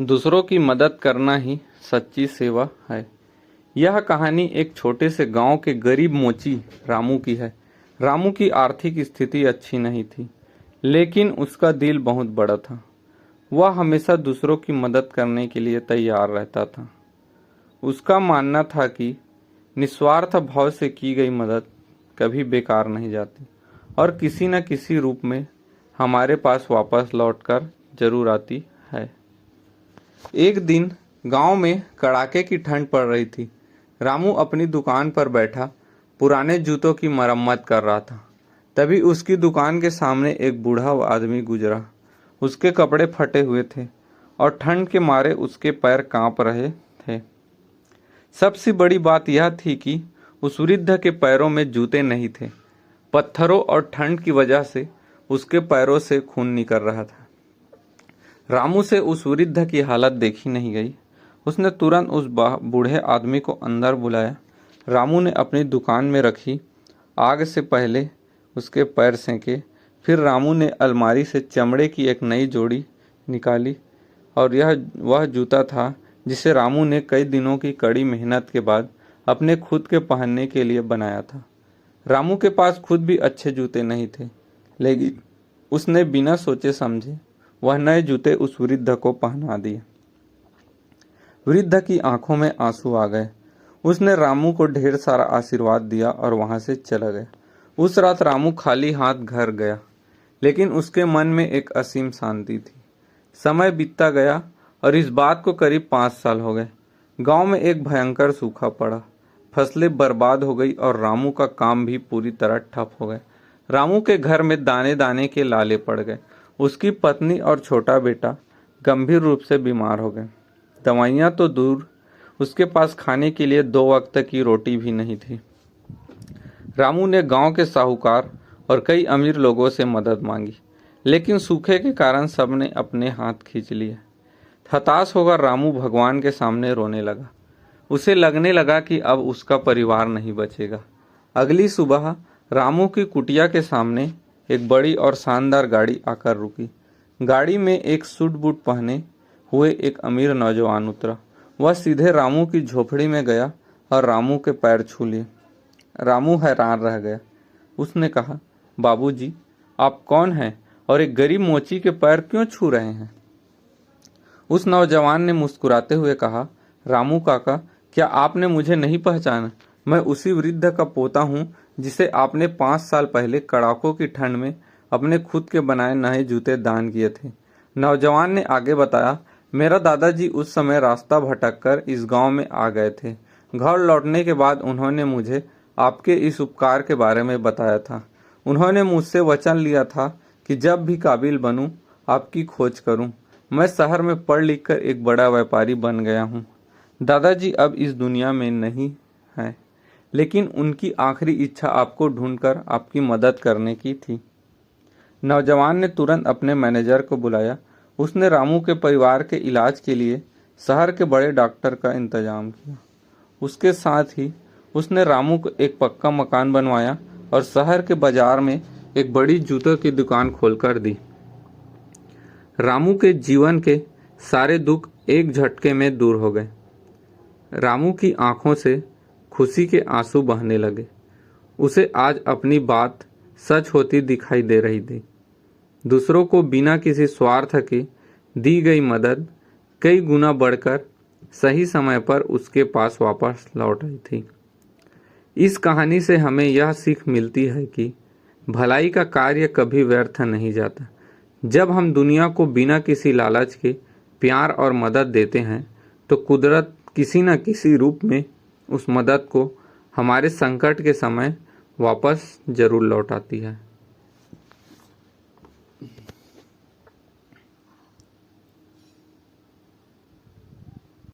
दूसरों की मदद करना ही सच्ची सेवा है। यह कहानी एक छोटे से गांव के गरीब मोची रामू की है। रामू की आर्थिक स्थिति अच्छी नहीं थी, लेकिन उसका दिल बहुत बड़ा था। वह हमेशा दूसरों की मदद करने के लिए तैयार रहता था। उसका मानना था कि निस्वार्थ भाव से की गई मदद कभी बेकार नहीं जाती और किसी न किसी रूप में हमारे पास वापस लौटकर जरूर आती है। एक दिन गांव में कड़ाके की ठंड पड़ रही थी। रामू अपनी दुकान पर बैठा पुराने जूतों की मरम्मत कर रहा था। तभी उसकी दुकान के सामने एक बूढ़ा आदमी गुजरा। उसके कपड़े फटे हुए थे और ठंड के मारे उसके पैर कांप रहे थे। सबसे बड़ी बात यह थी कि उस वृद्ध के पैरों में जूते नहीं थे। पत्थरों और ठंड की वजह से उसके पैरों से खून निकल रहा था। रामू से उस वृद्ध की हालत देखी नहीं गई। उसने तुरंत उस बूढ़े आदमी को अंदर बुलाया। रामू ने अपनी दुकान में रखी आग से पहले उसके पैर सेंके। फिर रामू ने अलमारी से चमड़े की एक नई जोड़ी निकाली और यह वह जूता था जिसे रामू ने कई दिनों की कड़ी मेहनत के बाद अपने खुद के पहनने के लिए बनाया था। रामू के पास खुद भी अच्छे जूते नहीं थे, लेकिन उसने बिना सोचे समझे वह नए जूते उस वृद्ध को पहना दिए। वृद्ध की आंखों में आंसू आ गए। उसने रामू को ढेर सारा आशीर्वाद दिया और वहां से चला गया। उस रात रामू खाली हाथ घर गया, लेकिन उसके मन में एक असीम शांति थी। समय बीतता गया और इस बात को करीब 5 साल हो गए। गांव में एक भयंकर सूखा पड़ा। फसलें बर्बाद हो गई और रामू का काम भी पूरी तरह ठप हो गया। रामू के घर में दाने दाने के लाले पड़ गए। उसकी पत्नी और छोटा बेटा गंभीर रूप से बीमार हो गए। दवाइयाँ तो दूर, उसके पास खाने के लिए 2 वक्त की रोटी भी नहीं थी। रामू ने गांव के साहूकार और कई अमीर लोगों से मदद मांगी, लेकिन सूखे के कारण सबने अपने हाथ खींच लिए। हताश होकर रामू भगवान के सामने रोने लगा। उसे लगने लगा कि अब उसका परिवार नहीं बचेगा। अगली सुबह रामू की कुटिया के सामने एक बड़ी और शानदार गाड़ी आकर रुकी। गाड़ी में एक सूट बूट पहने हुए एक अमीर नौजवान उतरा। वह सीधे रामू की झोपड़ी में गया और रामू के पैर छू लिए। रामू हैरान रह गया। उसने कहा, बाबूजी, आप कौन हैं और एक गरीब मोची के पैर क्यों छू रहे हैं? उस नौजवान ने मुस्कुराते हुए कहा, रामू काका, क्या आपने मुझे नहीं पहचाना? मैं उसी वृद्ध का पोता हूँ जिसे आपने 5 साल पहले कड़ाकों की ठंड में अपने खुद के बनाए नए जूते दान किए थे। नौजवान ने आगे बताया, मेरा दादाजी उस समय रास्ता भटककर इस गांव में आ गए थे। घर लौटने के बाद उन्होंने मुझे आपके इस उपकार के बारे में बताया था। उन्होंने मुझसे वचन लिया था कि जब भी काबिल बनूं आपकी खोज करूं। मैं शहर में पढ़ लिख कर एक बड़ा व्यापारी बन गया हूं। दादाजी अब इस दुनिया में नहीं हैं, लेकिन उनकी आखिरी इच्छा आपको ढूंढकर आपकी मदद करने की थी। नौजवान ने तुरंत अपने मैनेजर को बुलाया। उसने रामू के परिवार के इलाज के लिए शहर के बड़े डॉक्टर का इंतजाम किया। उसके साथ ही उसने रामू को एक पक्का मकान बनवाया और शहर के बाजार में एक बड़ी जूतों की दुकान खोलकर दी। रामू के जीवन के सारे दुख एक झटके में दूर हो गए। रामू की आंखों से खुशी के आंसू बहने लगे। उसे आज अपनी बात सच होती दिखाई दे रही थी। दूसरों को बिना किसी स्वार्थ के दी गई मदद कई गुना बढ़कर सही समय पर उसके पास वापस लौट आई थी। इस कहानी से हमें यह सीख मिलती है कि भलाई का कार्य कभी व्यर्थ नहीं जाता। जब हम दुनिया को बिना किसी लालच के प्यार और मदद देते हैं, तो कुदरत किसी न किसी रूप में उस मदद को हमारे संकट के समय वापस जरूर लौटाती है।